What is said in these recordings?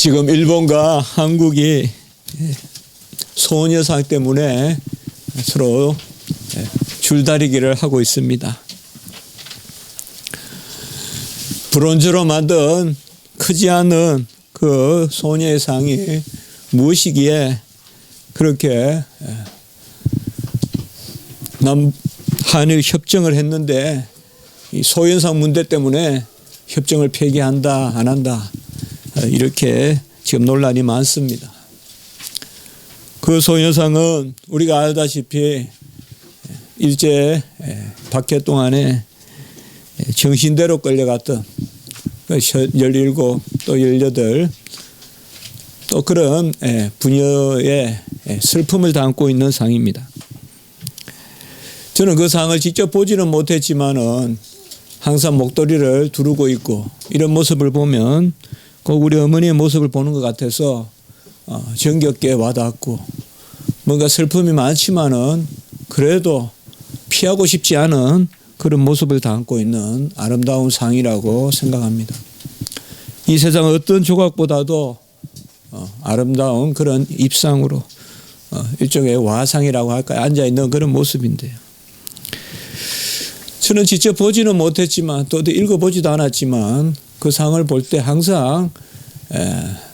지금 일본과 한국이 소녀상 때문에 서로 줄다리기를 하고 있습니다. 브론즈로 만든 크지 않은 그 소녀의 상이 무엇이기에 그렇게 한일 협정을 했는데 이 소현상 문제 때문에 협정을 폐기한다 안 한다 이렇게 지금 논란이 많습니다. 그 소녀상은 우리가 알다시피 일제 박해 동안에 정신대로 끌려갔던 17, 또 18, 또 그런 부녀의 슬픔을 담고 있는 상입니다. 저는 그 상을 직접 보지는 못했지만은 항상 목도리를 두르고 있고 이런 모습을 보면 꼭 우리 어머니의 모습을 보는 것 같아서 정겹게 와닿고 뭔가 슬픔이 많지만은 그래도 피하고 싶지 않은 그런 모습을 담고 있는 아름다운 상이라고 생각합니다. 이 세상 어떤 조각보다도 아름다운 그런 입상으로 일종의 와상이라고 할까요? 앉아있는 그런 모습인데요. 저는 직접 보지는 못했지만 또 읽어보지도 않았지만 그 상을 볼 때 항상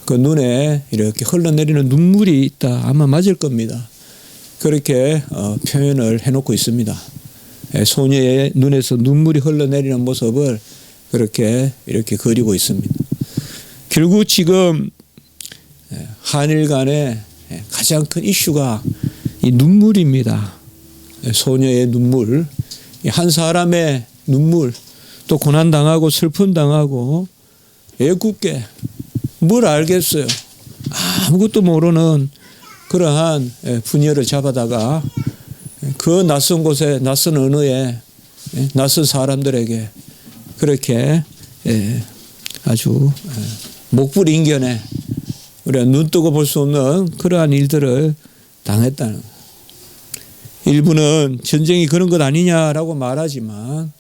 그 눈에 이렇게 흘러내리는 눈물이 있다. 아마 맞을 겁니다. 그렇게 표현을 해놓고 있습니다. 소녀의 눈에서 눈물이 흘러내리는 모습을 그렇게 이렇게 그리고 있습니다. 결국 지금 한일 간의 가장 큰 이슈가 이 눈물입니다. 소녀의 눈물, 한 사람의 눈물, 또 고난당하고 슬픔당하고 애꿎게 뭘 알겠어요. 아무것도 모르는 그러한 부녀를 잡아다가 그 낯선 곳에, 낯선 언어에, 낯선 사람들에게 그렇게 아주 목불인견에 우리가 눈뜨고 볼 수 없는 그러한 일들을 당했다는 거예요. 일부는 전쟁이 그런 것 아니냐라고 말하지만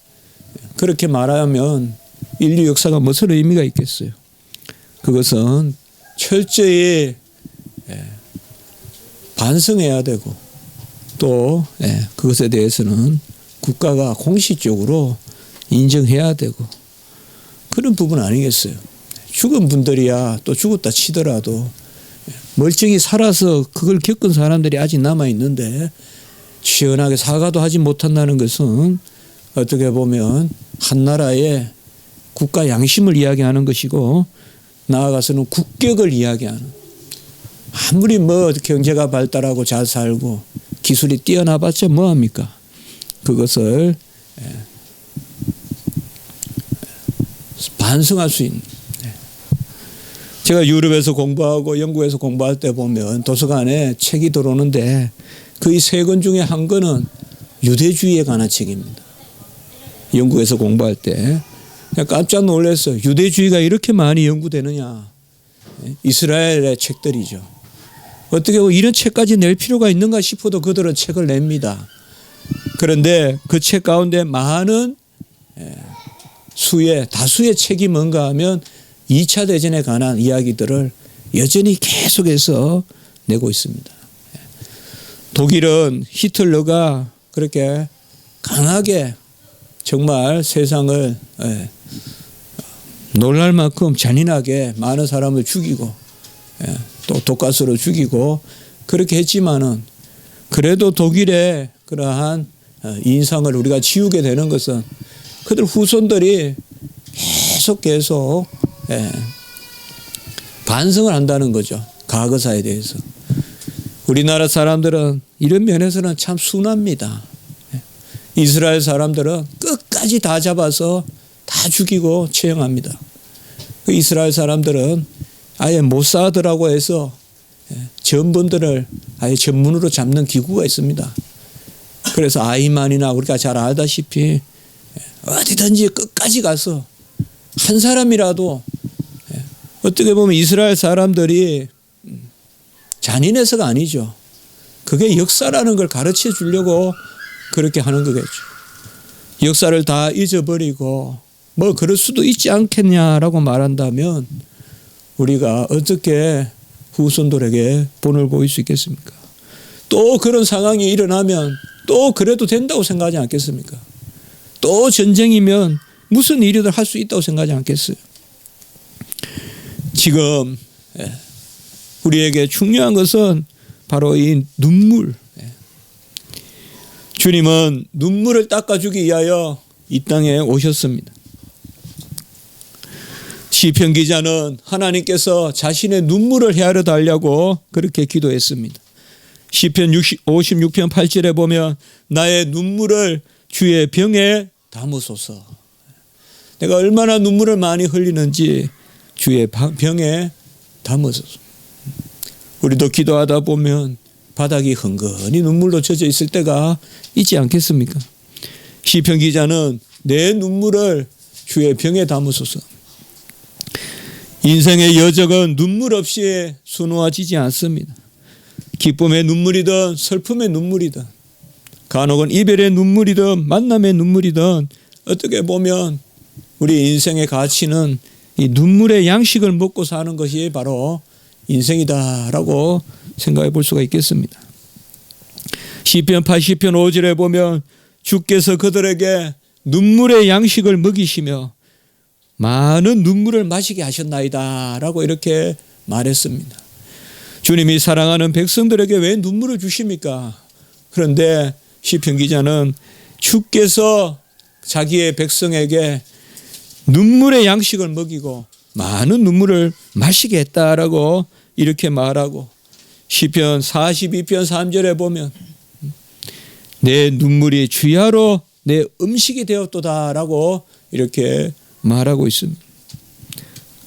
그렇게 말하면 인류 역사가 무슨 의미가 있겠어요. 그것은 철저히 반성해야 되고 또 그것에 대해서는 국가가 공식적으로 인정해야 되고 그런 부분 아니겠어요. 죽은 분들이야 또 죽었다 치더라도 멀쩡히 살아서 그걸 겪은 사람들이 아직 남아있는데 시원하게 사과도 하지 못한다는 것은 어떻게 보면 한 나라의 국가 양심을 이야기하는 것이고 나아가서는 국격을 이야기하는, 아무리 뭐 경제가 발달하고 잘 살고 기술이 뛰어나봤자 뭐합니까? 그것을 반성할 수 있는. 제가 유럽에서 공부하고 영국에서 공부할 때 보면 도서관에 책이 들어오는데 거의 3권 중에 한 권은 유대주의에 관한 책입니다. 영국에서 공부할 때 깜짝 놀랐어요. 유대주의가 이렇게 많이 연구되느냐. 이스라엘의 책들이죠. 어떻게 보면 이런 책까지 낼 필요가 있는가 싶어도 그들은 책을 냅니다. 그런데 그 책 가운데 많은 다수의 책이 뭔가 하면 2차 대전에 관한 이야기들을 여전히 계속해서 내고 있습니다. 독일은 히틀러가 그렇게 강하게 정말 세상을 놀랄 만큼 잔인하게 많은 사람을 죽이고 또 독가스로 죽이고 그렇게 했지만은 그래도 독일의 그러한 인상을 우리가 지우게 되는 것은 그들 후손들이 계속 반성을 한다는 거죠. 과거사에 대해서. 우리나라 사람들은 이런 면에서는 참 순합니다. 이스라엘 사람들은 끝까지 다 잡아서 다 죽이고 처형합니다. 그 이스라엘 사람들은 아예 모사드라고 해서 전범들을 아예 전문으로 잡는 기구가 있습니다. 그래서 아이만이나 우리가 잘 알다시피 어디든지 끝까지 가서 한 사람이라도 어떻게 보면 이스라엘 사람들이 잔인해서가 아니죠. 그게 역사라는 걸 가르쳐 주려고 그렇게 하는 거겠죠. 역사를 다 잊어버리고 뭐 그럴 수도 있지 않겠냐라고 말한다면 우리가 어떻게 후손들에게 본을 보일 수 있겠습니까? 또 그런 상황이 일어나면 또 그래도 된다고 생각하지 않겠습니까? 또 전쟁이면 무슨 일이든 할 수 있다고 생각하지 않겠어요? 지금 우리에게 중요한 것은 바로 이 눈물. 주님은 눈물을 닦아주기 위하여 이 땅에 오셨습니다. 시편 기자는 하나님께서 자신의 눈물을 헤아려 달라고 그렇게 기도했습니다. 시편 56편 8절에 보면 나의 눈물을 주의 병에 담으소서. 내가 얼마나 눈물을 많이 흘리는지 주의 병에 담으소서. 우리도 기도하다 보면 바닥이 흥건히 눈물로 젖어 있을 때가 있지 않겠습니까? 시편 기자는 내 눈물을 주의 병에 담으소서. 인생의 여정은 눈물 없이 수놓아지지 않습니다. 기쁨의 눈물이든 슬픔의 눈물이든 간혹은 이별의 눈물이든 만남의 눈물이든 어떻게 보면 우리 인생의 가치는 이 눈물의 양식을 먹고 사는 것이 바로 인생이다라고 생각해 볼 수가 있겠습니다. 시편 80편 5절에 보면 주께서 그들에게 눈물의 양식을 먹이시며 많은 눈물을 마시게 하셨나이다 라고 이렇게 말했습니다. 주님이 사랑하는 백성들에게 왜 눈물을 주십니까? 그런데 시편 기자는 주께서 자기의 백성에게 눈물의 양식을 먹이고 많은 눈물을 마시게 했다라고 이렇게 말하고 시편 42편 3절에 보면 내 눈물이 주야로 내 음식이 되었도다라고 이렇게 말하고 있습니다.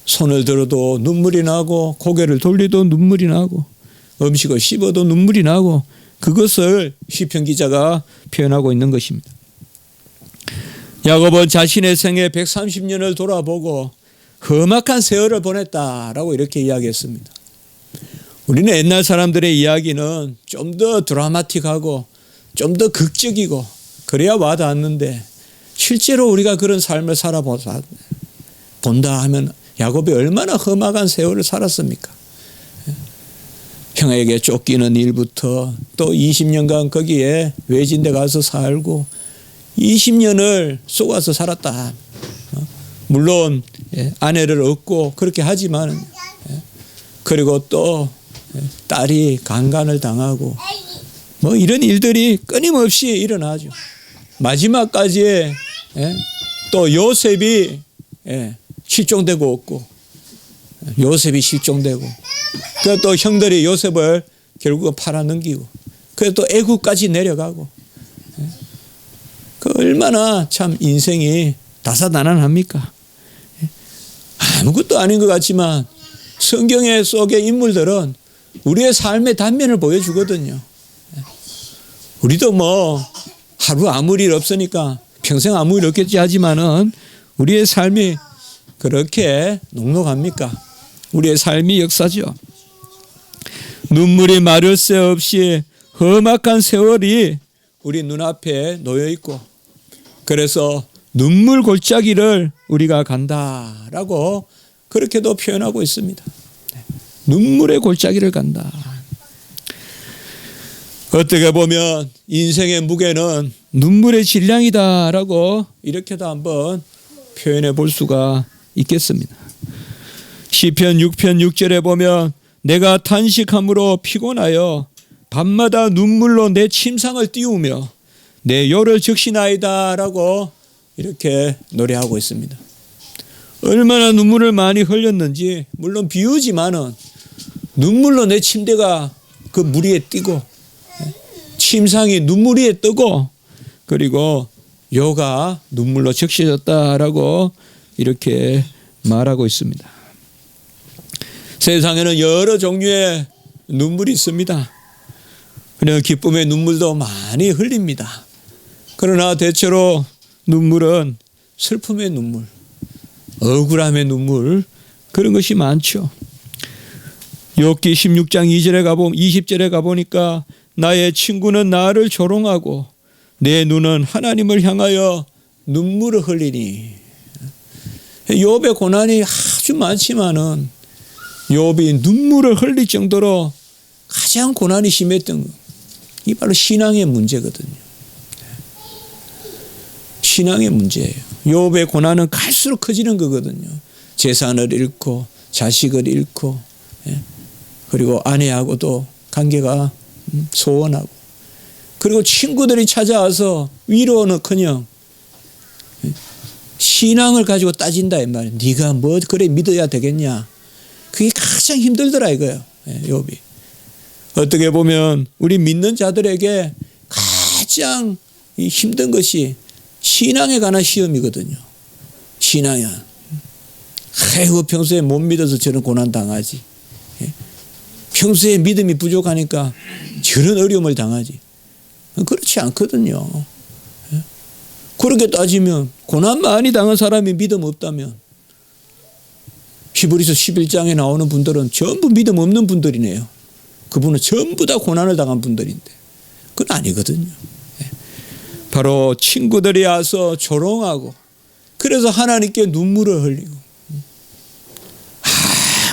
손을 들어도 눈물이 나고 고개를 돌리도 눈물이 나고 음식을 씹어도 눈물이 나고 그것을 시편 기자가 표현하고 있는 것입니다. 야곱은 자신의 생애 130년을 돌아보고 험악한 세월을 보냈다라고 이렇게 이야기했습니다. 우리는 옛날 사람들의 이야기는 좀 더 드라마틱하고 좀 더 극적이고 그래야 와닿았는데 실제로 우리가 그런 삶을 살아본다 하면 야곱이 얼마나 험악한 세월을 살았습니까? 형에게 쫓기는 일부터 또 20년간 거기에 외진데 가서 살고 20년을 쏘아서 살았다. 물론 아내를 얻고 그렇게 하지만 그리고 또 딸이 강간을 당하고 뭐 이런 일들이 끊임없이 일어나죠. 마지막까지 또 요셉이 실종되고 없고 요셉이 실종되고 그래서 또 형들이 요셉을 결국은 팔아넘기고 그래서 또 애국까지 내려가고 그 얼마나 참 인생이 다사다난합니까? 아무것도 아닌 것 같지만 성경의 속의 인물들은 우리의 삶의 단면을 보여주거든요. 우리도 뭐 하루 아무 일 없으니까 평생 아무 일 없겠지 하지만은 우리의 삶이 그렇게 녹록합니까? 우리의 삶이 역사죠. 눈물이 마를 새 없이 험악한 세월이 우리 눈앞에 놓여 있고 그래서 눈물 골짜기를 우리가 간다라고 그렇게도 표현하고 있습니다. 눈물의 골짜기를 간다. 어떻게 보면 인생의 무게는 눈물의 질량이다라고 이렇게도 한번 표현해 볼 수가 있겠습니다. 시편 6편 6절에 보면 내가 탄식함으로 피곤하여 밤마다 눈물로 내 침상을 띄우며 내 요를 적시나이다라고 이렇게 노래하고 있습니다. 얼마나 눈물을 많이 흘렸는지 물론 비유지만은 눈물로 내 침대가 그 물 위에 띄고 침상이 눈물 위에 뜨고 그리고 요가 눈물로 적셔졌다라고 이렇게 말하고 있습니다. 세상에는 여러 종류의 눈물이 있습니다. 그냥 기쁨의 눈물도 많이 흘립니다. 그러나 대체로 눈물은 슬픔의 눈물, 억울함의 눈물 그런 것이 많죠. 욥기 16장 20절에 가보니까 나의 친구는 나를 조롱하고 내 눈은 하나님을 향하여 눈물을 흘리니 욥의 고난이 아주 많지만은 욥이 눈물을 흘릴 정도로 가장 고난이 심했던 거. 이 바로 신앙의 문제거든요. 신앙의 문제예요. 욥의 고난은 갈수록 커지는 거거든요. 재산을 잃고 자식을 잃고 그리고 아내하고도 관계가 소원하고 그리고 친구들이 찾아와서 위로는커녕 신앙을 가지고 따진다 이 말이에요. 네가 뭐 그래 믿어야 되겠냐. 그게 가장 힘들더라 이거예요. 욥이. 어떻게 보면 우리 믿는 자들에게 가장 힘든 것이 신앙에 관한 시험이거든요. 신앙이야. 아이고 평소에 못 믿어서 저런 고난 당하지. 평소에 믿음이 부족하니까 저런 어려움을 당하지. 그렇지 않거든요. 그렇게 따지면 고난 많이 당한 사람이 믿음 없다면 히브리서 11장에 나오는 분들은 전부 믿음 없는 분들이네요. 그분은 전부 다 고난을 당한 분들인데 그건 아니거든요. 바로 친구들이 와서 조롱하고 그래서 하나님께 눈물을 흘리고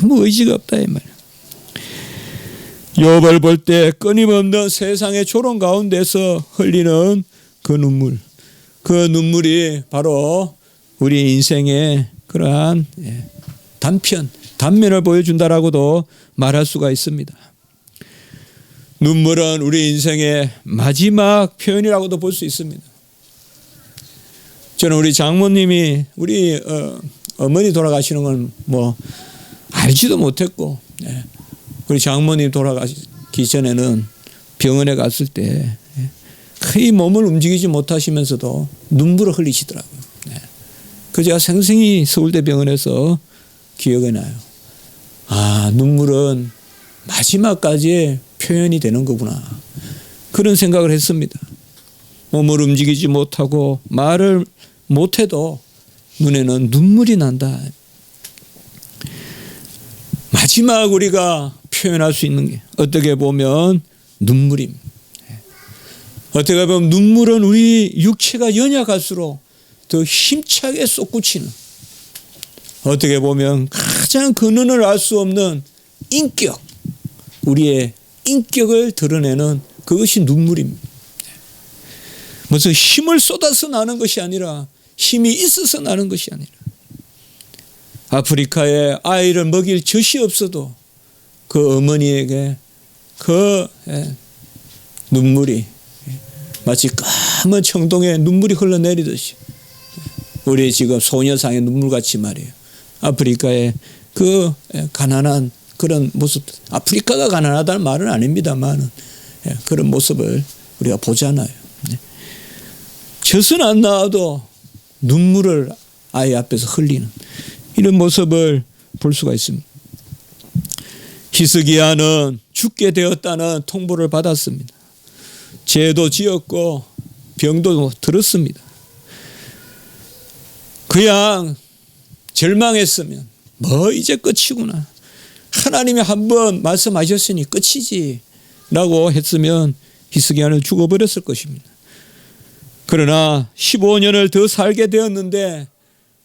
아무 의지가 없다 이 말이에요. 욥을 볼 때 끊임없는 세상의 조롱 가운데서 흘리는 그 눈물, 그 눈물이 바로 우리 인생의 그러한 단면을 보여준다라고도 말할 수가 있습니다. 눈물은 우리 인생의 마지막 표현이라고도 볼 수 있습니다. 저는 우리 장모님이 우리 어머니 돌아가시는 건 뭐 알지도 못했고 우리 장모님 돌아가기 전에는 병원에 갔을 때 거의 몸을 움직이지 못하시면서도 눈물을 흘리시더라고요. 그 제가 생생히 서울대병원에서 기억이 나요. 아, 눈물은 마지막까지 표현이 되는 거구나. 그런 생각을 했습니다. 몸을 움직이지 못하고 말을 못해도 눈에는 눈물이 난다. 마지막 우리가 표현할 수 있는 게 어떻게 보면 눈물입니다. 어떻게 보면 눈물은 우리 육체가 연약할수록 더 힘차게 솟구치는 어떻게 보면 가장 근원을 알 수 없는 인격, 우리의 인격을 드러내는 그것이 눈물입니다. 무슨 힘을 쏟아서 나는 것이 아니라 힘이 있어서 나는 것이 아니라 아프리카에 아이를 먹일 젖이 없어도 그 어머니에게 그 눈물이 마치 까만 청동에 눈물이 흘러내리듯이 우리 지금 소녀상의 눈물같이 말이에요. 아프리카의 그 가난한 그런 모습, 아프리카가 가난하다는 말은 아닙니다만 그런 모습을 우리가 보잖아요. 젖은 안 나와도 눈물을 아이 앞에서 흘리는 이런 모습을 볼 수가 있습니다. 히스기야는 죽게 되었다는 통보를 받았습니다. 죄도 지었고 병도 들었습니다. 그냥 절망했으면 뭐 이제 끝이구나. 하나님이 한번 말씀하셨으니 끝이지 라고 했으면 히스기야는 죽어버렸을 것입니다. 그러나 15년을 더 살게 되었는데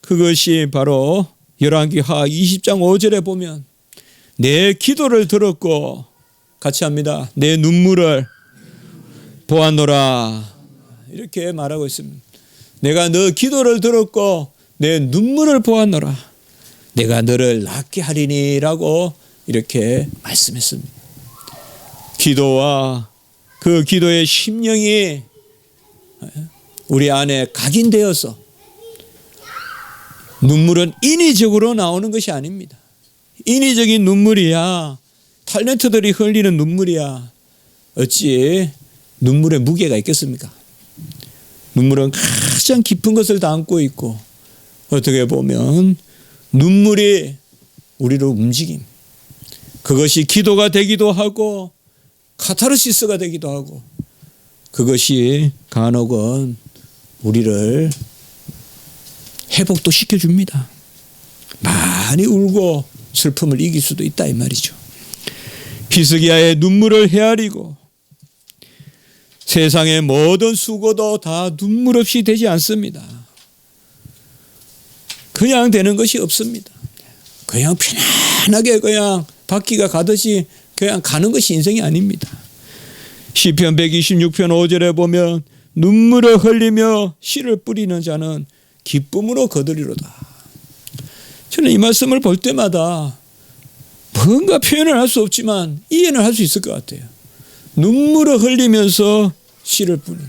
그것이 바로 열왕기하 20장 5절에 보면 내 기도를 들었고 같이 합니다. 내 눈물을 보았노라 이렇게 말하고 있습니다. 내가 너 기도를 들었고 내 눈물을 보았노라. 내가 너를 낫게 하리니 라고 이렇게 말씀했습니다. 기도와 그 기도의 심령이 우리 안에 각인되어서 눈물은 인위적으로 나오는 것이 아닙니다. 인위적인 눈물이야. 탤런트들이 흘리는 눈물이야. 어찌 눈물에 무게가 있겠습니까? 눈물은 가장 깊은 것을 담고 있고 어떻게 보면 눈물이 우리를 움직임. 그것이 기도가 되기도 하고 카타르시스가 되기도 하고 그것이 간혹은 우리를 회복도 시켜줍니다. 많이 울고 슬픔을 이길 수도 있다 이 말이죠. 히스기야의 눈물을 헤아리고 세상의 모든 수고도 다 눈물 없이 되지 않습니다. 그냥 되는 것이 없습니다. 그냥 편안하게 그냥 바퀴가 가듯이 그냥 가는 것이 인생이 아닙니다. 시편 126편 5절에 보면 눈물을 흘리며 씨를 뿌리는 자는 기쁨으로 거두리로다. 저는 이 말씀을 볼 때마다 뭔가 표현을 할 수 없지만 이해는 할 수 있을 것 같아요. 눈물을 흘리면서 씨를 뿌리는.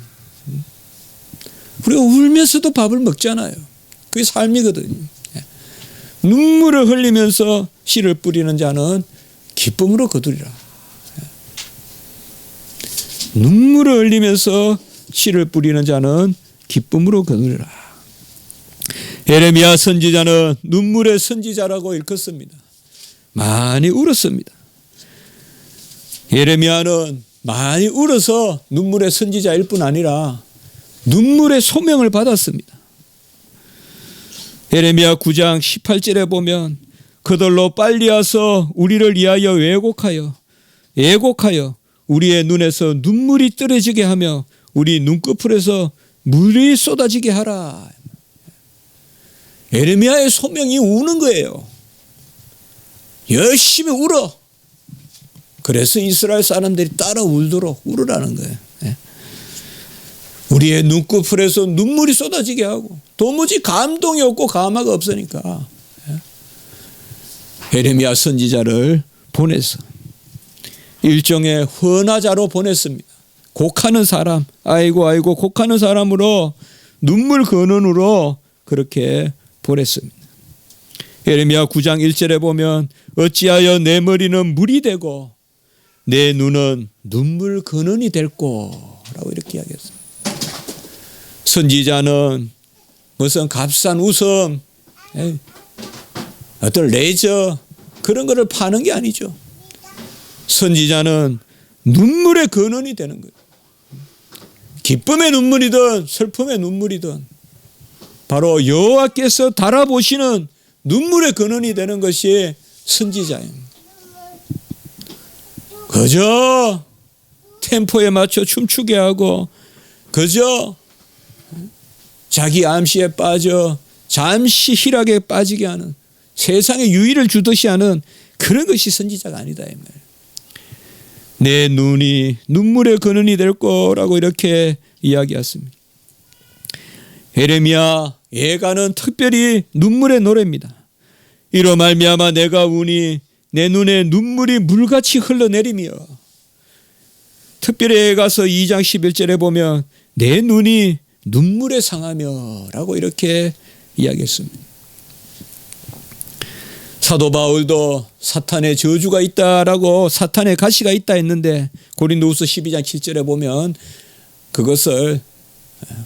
우리가 울면서도 밥을 먹잖아요. 그게 삶이거든요. 눈물을 흘리면서 씨를 뿌리는 자는 기쁨으로 거두리라. 눈물을 흘리면서 씨를 뿌리는 자는 기쁨으로 거두리라. 예레미야 선지자는 눈물의 선지자라고 일컫습니다. 많이 울었습니다. 예레미야는 많이 울어서 눈물의 선지자일 뿐 아니라 눈물의 소명을 받았습니다. 예레미야 9장 18절에 보면 그들로 빨리 와서 우리를 위하여 애곡하여 우리의 눈에서 눈물이 떨어지게 하며 우리 눈꺼풀에서 물이 쏟아지게 하라. 예레미야의 소명이 우는 거예요. 열심히 울어. 그래서 이스라엘 사람들이 따라 울도록 울으라는 거예요. 우리의 눈꺼풀에서 눈물이 쏟아지게 하고 도무지 감동이 없고 감화가 없으니까 예레미야 선지자를 보내서 일종의 헌화자로 보냈습니다. 곡하는 사람, 아이고 곡하는 사람으로 눈물 근원으로 그렇게 보냈습니다. 예레미야 9장 1절에 보면 어찌하여 내 머리는 물이 되고 내 눈은 눈물 근원이 될꼬라고 이렇게 이야기했습니다. 선지자는 무슨 값싼 웃음, 어떤 레저 그런 거를 파는 게 아니죠. 선지자는 눈물의 근원이 되는 거예요. 기쁨의 눈물이든 슬픔의 눈물이든 바로 여호와께서 달아보시는 눈물의 근원이 되는 것이 선지자입니다. 그저 템포에 맞춰 춤추게 하고 그저 자기 암시에 빠져 잠시 희락에 빠지게 하는 세상에 유의를 주듯이 하는 그런 것이 선지자가 아니다 이 말이에요. 내 눈이 눈물의 근원이 될 거라고 이렇게 이야기했습니다. 예레미야 예가는 특별히 눈물의 노래입니다. 이로 말미암아 내가 우니 내 눈에 눈물이 물같이 흘러내리며 특별히 예가서 2장 11절에 보면 내 눈이 눈물에 상하며 라고 이렇게 이야기했습니다. 사도 바울도 사탄의 저주가 있다라고 사탄의 가시가 있다 했는데 고린도후서 12장 7절에 보면 그것을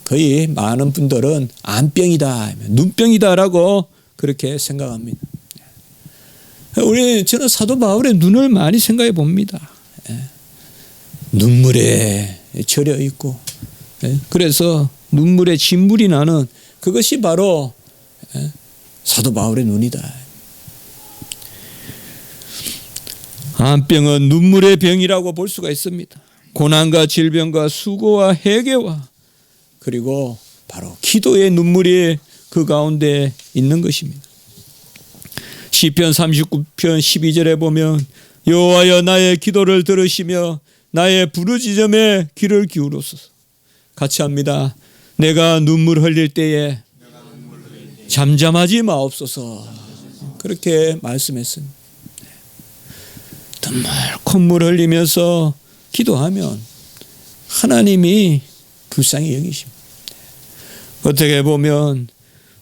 거의 많은 분들은 안병이다, 눈병이다라고 그렇게 생각합니다. 저는 사도 바울의 눈을 많이 생각해 봅니다. 눈물에 절여 있고 그래서 눈물에 진물이 나는 그것이 바로 사도 바울의 눈이다. 안병은 눈물의 병이라고 볼 수가 있습니다. 고난과 질병과 수고와 회개와 그리고 바로 기도의 눈물이 그 가운데 있는 것입니다. 시편 39편 12절에 보면 여호와여 나의 기도를 들으시며 나의 부르짖음에 귀를 기울이소서. 같이 합니다. 내가 눈물 흘릴 때에 잠잠하지 마옵소서. 그렇게 말씀했습니다. 눈물 콧물 흘리면서 기도하면 하나님이 불쌍히 여기십니다. 어떻게 보면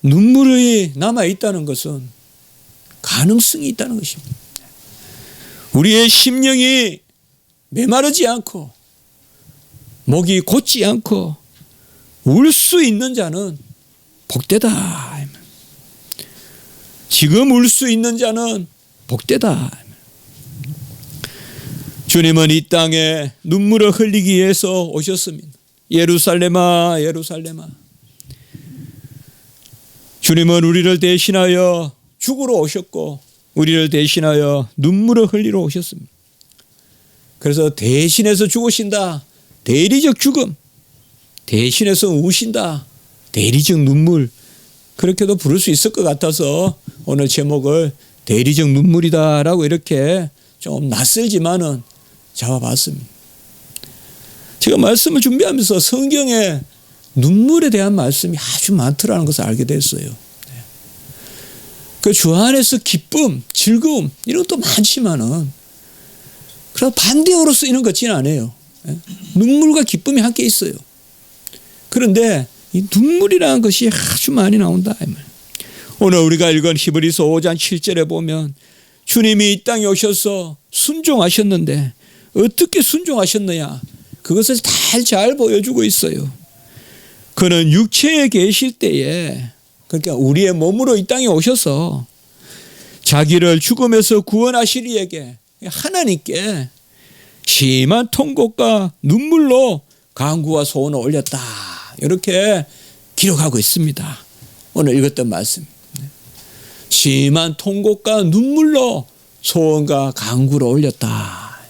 눈물이 남아있다는 것은 가능성이 있다는 것입니다. 우리의 심령이 메마르지 않고 목이 곧지 않고 울 수 있는 자는 복되다. 지금 울 수 있는 자는 복되다. 주님은 이 땅에 눈물을 흘리기 위해서 오셨습니다. 예루살렘아 예루살렘아. 주님은 우리를 대신하여 죽으러 오셨고 우리를 대신하여 눈물을 흘리러 오셨습니다. 그래서 대신해서 죽으신다. 대리적 죽음. 대신해서 우신다. 대리적 눈물. 그렇게도 부를 수 있을 것 같아서 오늘 제목을 대리적 눈물이다라고 이렇게 좀 낯설지만은 잡아봤습니다. 제가 말씀을 준비하면서 성경에 눈물에 대한 말씀이 아주 많더라는 것을 알게 됐어요. 그 주 안에서 기쁨, 즐거움 이런 것도 많지만은 그러나 반대어로 쓰이는 것 같지는 않아요. 눈물과 기쁨이 함께 있어요. 그런데 이 눈물이라는 것이 아주 많이 나온다. 오늘 우리가 읽은 히브리서 5장 7절에 보면 주님이 이 땅에 오셔서 순종하셨는데 어떻게 순종하셨느냐 그것을 잘 보여주고 있어요. 그는 육체에 계실 때에 그러니까 우리의 몸으로 이 땅에 오셔서 자기를 죽음에서 구원하실 이에게 하나님께 심한 통곡과 눈물로 간구와 소원을 올렸다. 이렇게 기록하고 있습니다. 오늘 읽었던 말씀. 심한 통곡과 눈물로 소원과 간구를 올렸다.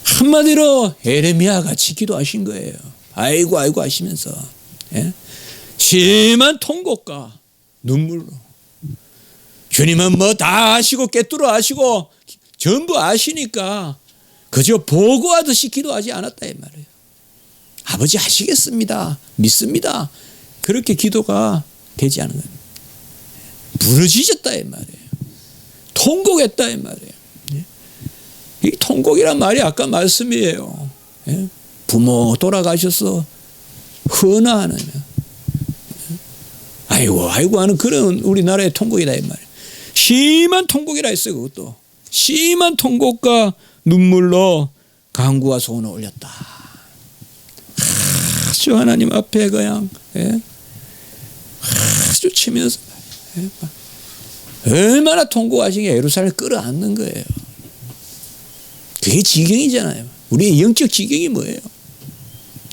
한마디로 에레미야 같이 기도하신 거예요. 아이고 하시면서 심한 통곡과 눈물로 주님은 뭐 다 아시고 꿰뚫어 아시고 전부 아시니까 그저 보고하듯이 기도하지 않았다 이 말이에요. 아버지 하시겠습니다. 믿습니다. 그렇게 기도가 되지 않은 거예요. 부르짖었다 이 말이에요. 통곡했다 이 말이에요. 이 통곡이란 말이 아까 말씀이에요. 부모 돌아가셔서 헌화하는 아이고 하는 그런 우리나라의 통곡이다 이 말이에요. 심한 통곡이라 했어요. 그것도 심한 통곡과 눈물로 간구와 소원을 올렸다. 아주 하나님 앞에 그냥 아주 치면서 얼마나 통곡하시게 예루살렘을 끌어안는 거예요. 그게 지경이잖아요. 우리의 영적 지경이 뭐예요?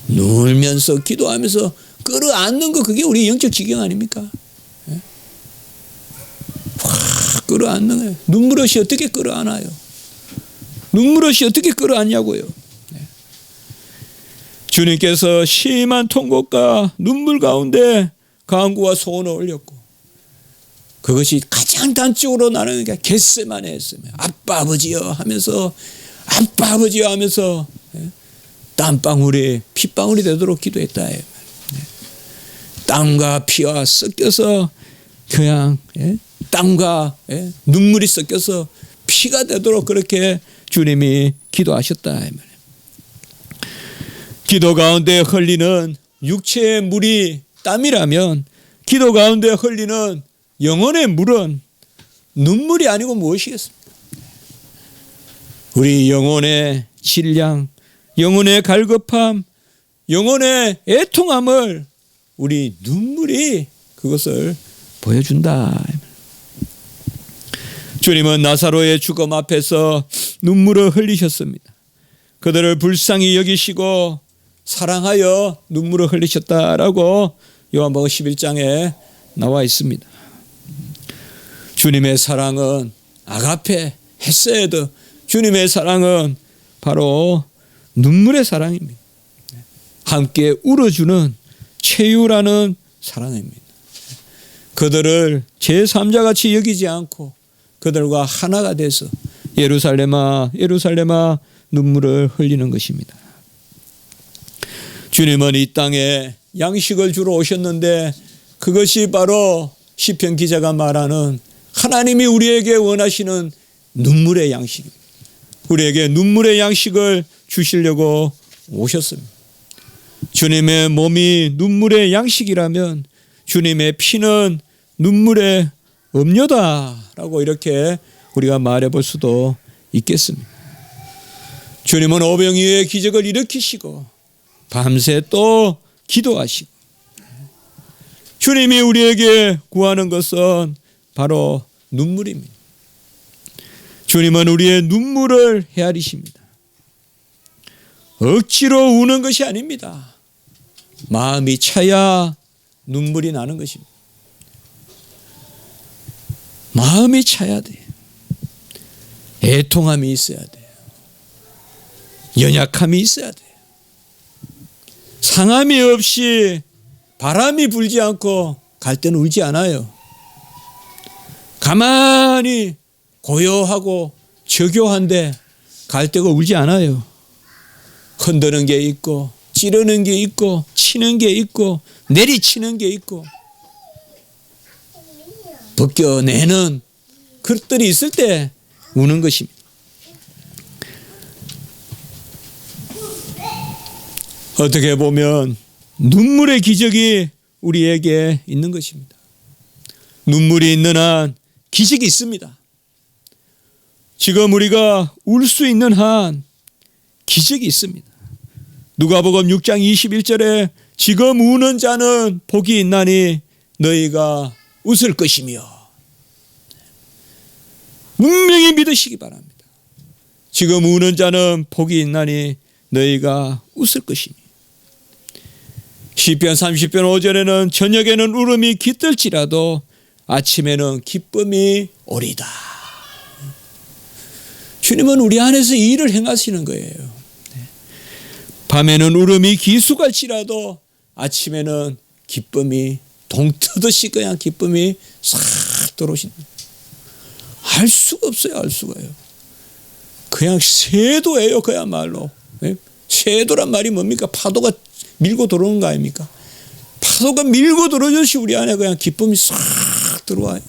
놀면서 기도하면서 끌어안는 거 그게 우리의 영적 지경 아닙니까? 확 끌어안는 거예요. 눈물 없이 어떻게 끌어안아요? 눈물 없이 어떻게 끌어안냐고요. 주님께서 심한 통곡과 눈물 가운데 간구와 소원을 올렸고 그것이 가장 단적으로 나는 게 겟세마네였으며 아빠 아버지여 하면서 땀방울이 핏방울이 되도록 기도했다. 땀과 피와 섞여서 그냥 땀과 눈물이 섞여서 피가 되도록 그렇게 주님이 기도하셨다. 기도 가운데 흘리는 육체의 물이 땀이라면 기도 가운데 흘리는 영혼의 물은 눈물이 아니고 무엇이겠습니까? 우리 영혼의 질량, 영혼의 갈급함, 영혼의 애통함을 우리 눈물이 그것을 보여준다. 주님은 나사로의 죽음 앞에서 눈물을 흘리셨습니다. 그들을 불쌍히 여기시고 사랑하여 눈물을 흘리셨다라고 요한복음 11장에 나와 있습니다. 주님의 사랑은 아가페, 헤세드, 주님의 사랑은 바로 눈물의 사랑입니다. 함께 울어주는 체유라는 사랑입니다. 그들을 제3자같이 여기지 않고 그들과 하나가 돼서 예루살렘아 예루살렘아 눈물을 흘리는 것입니다. 주님은 이 땅에 양식을 주러 오셨는데 그것이 바로 시편 기자가 말하는 하나님이 우리에게 원하시는 눈물의 양식입니다. 우리에게 눈물의 양식을 주시려고 오셨습니다. 주님의 몸이 눈물의 양식이라면 주님의 피는 눈물의 음료다라고 이렇게 우리가 말해볼 수도 있겠습니다. 주님은 오병이어의 기적을 일으키시고 밤새 또 기도하시고 주님이 우리에게 구하는 것은 바로 눈물입니다. 주님은 우리의 눈물을 헤아리십니다. 억지로 우는 것이 아닙니다. 마음이 차야 눈물이 나는 것입니다. 마음이 차야 돼요. 애통함이 있어야 돼요. 연약함이 있어야 돼요. 상함이 없이 바람이 불지 않고 갈 때는 울지 않아요. 가만히 고요하고 저교한데 갈대가 울지 않아요. 흔드는 게 있고 찌르는 게 있고 치는 게 있고 내리치는 게 있고 벗겨내는 그것들이 있을 때 우는 것입니다. 어떻게 보면 눈물의 기적이 우리에게 있는 것입니다. 눈물이 있는 한 기적이 있습니다. 지금 우리가 울 수 있는 한 기적이 있습니다. 누가복음 6장 21절에 지금 우는 자는 복이 있나니 너희가 웃을 것이며, 분명히 믿으시기 바랍니다. 지금 우는 자는 복이 있나니 너희가 웃을 것이며, 시편 30편 5절에는 저녁에는 울음이 깃들지라도 아침에는 기쁨이 오리다. 주님은 우리 안에서 이 일을 행하시는 거예요. 밤에는 울음이 기수갈지라도 아침에는 기쁨이 동트듯이 그냥 기쁨이 싹 들어오신다. 알 수가 없어요. 알 수가요. 그냥 쇄도예요. 그야말로. 쇄도란 말이 뭡니까? 파도가 밀고 들어오는 거 아닙니까? 파도가 밀고 들어오듯이 우리 안에 그냥 기쁨이 싹 들어와요.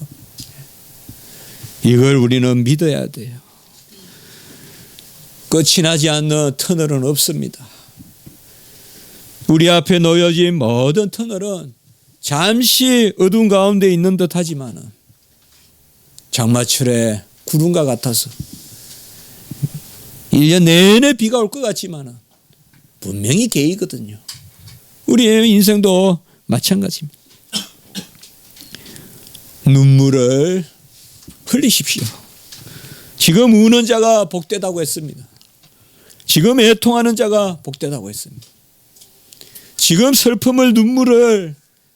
이걸 우리는 믿어야 돼요. 끝이 나지 않는 터널은 없습니다. 우리 앞에 놓여진 모든 터널은 잠시 어두운 가운데 있는 듯 하지만 장마철에 구름과 같아서 1년 내내 비가 올 것 같지만 분명히 개이거든요. 우리의 인생도 마찬가지입니다. 눈물을 흘리십시오. 지금 우는 자가 복되다고 했습니다. 지금 애통하는 자가 복되다고 했습니다. 지금 슬픔을, 눈물을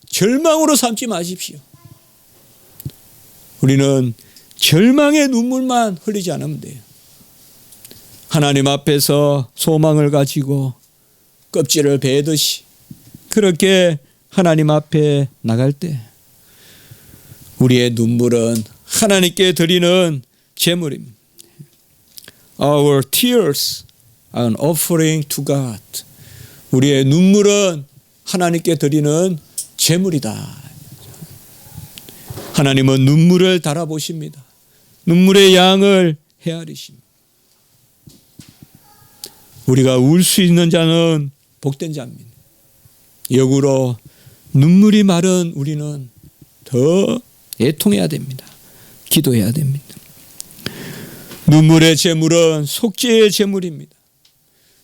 절망으로 삼지 마십시오. 우리는 절망의 눈물만 흘리지 않으면 돼요. 하나님 앞에서 소망을 가지고 껍질을 베듯이 그렇게 하나님 앞에 나갈 때 우리의 눈물은 하나님께 드리는 제물입니다. Our tears are an offering to God. 우리의 눈물은 하나님께 드리는 제물이다. 하나님은 눈물을 달아보십니다. 눈물의 양을 헤아리십니다. 우리가 울 수 있는 자는 복된 자입니다. 역으로 눈물이 마른 우리는 더 애통해야 됩니다. 기도해야 됩니다. 눈물의 제물은 속죄의 제물입니다.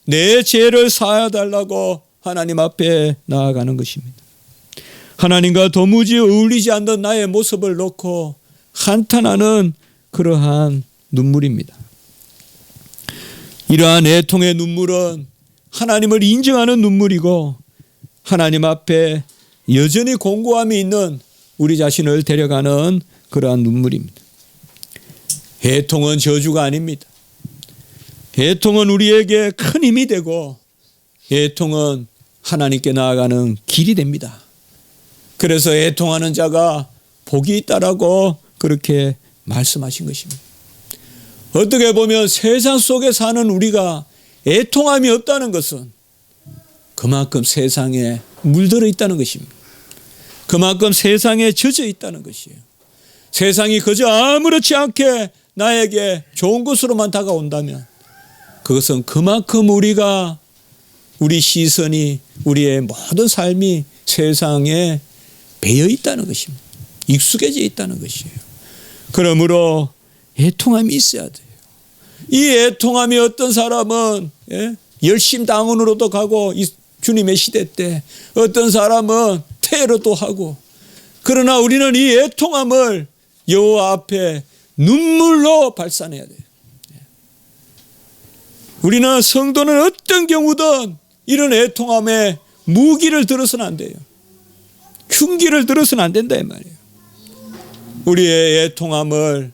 내 죄를 사하달라고 하나님 앞에 나아가는 것입니다. 하나님과 도무지 어울리지 않는 나의 모습을 놓고 한탄하는 그러한 눈물입니다. 이러한 애통의 눈물은 하나님을 인정하는 눈물이고 하나님 앞에 여전히 공고함이 있는 우리 자신을 데려가는 그러한 눈물입니다. 애통은 저주가 아닙니다. 애통은 우리에게 큰 힘이 되고 애통은 하나님께 나아가는 길이 됩니다. 그래서 애통하는 자가 복이 있다라고 그렇게 말씀하신 것입니다. 어떻게 보면 세상 속에 사는 우리가 애통함이 없다는 것은 그만큼 세상에 물들어 있다는 것입니다. 그만큼 세상에 젖어 있다는 것이에요. 세상이 그저 아무렇지 않게 나에게 좋은 것으로만 다가온다면 그것은 그만큼 우리 시선이, 우리의 모든 삶이 세상에 배어 있다는 것입니다. 익숙해져 있다는 것이에요. 그러므로 애통함이 있어야 돼요. 이 애통함이 어떤 사람은 열심당원으로도 가고 주님의 시대 때 어떤 사람은 테러도 하고, 그러나 우리는 이 애통함을 여호와 앞에 눈물로 발산해야 돼요. 우리는 성도는 어떤 경우든 이런 애통함에 무기를 들어서는 안 돼요. 흉기를 들어서는 안 된다 이 말이에요. 우리의 애통함을,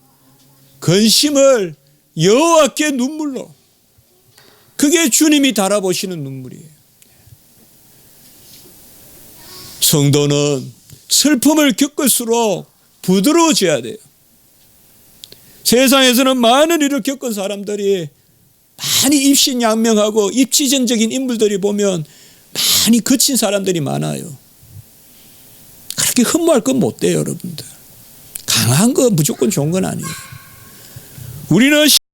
근심을 여호와께 눈물로, 그게 주님이 달아보시는 눈물이에요. 성도는 슬픔을 겪을수록 부드러워져야 돼요. 세상에서는 많은 일을 겪은 사람들이 많이 입신양명하고 입지전적인 인물들이 보면 많이 거친 사람들이 많아요. 그렇게 흠모할 건 못 돼요, 여러분들. 강한 거 무조건 좋은 건 아니에요. 우리는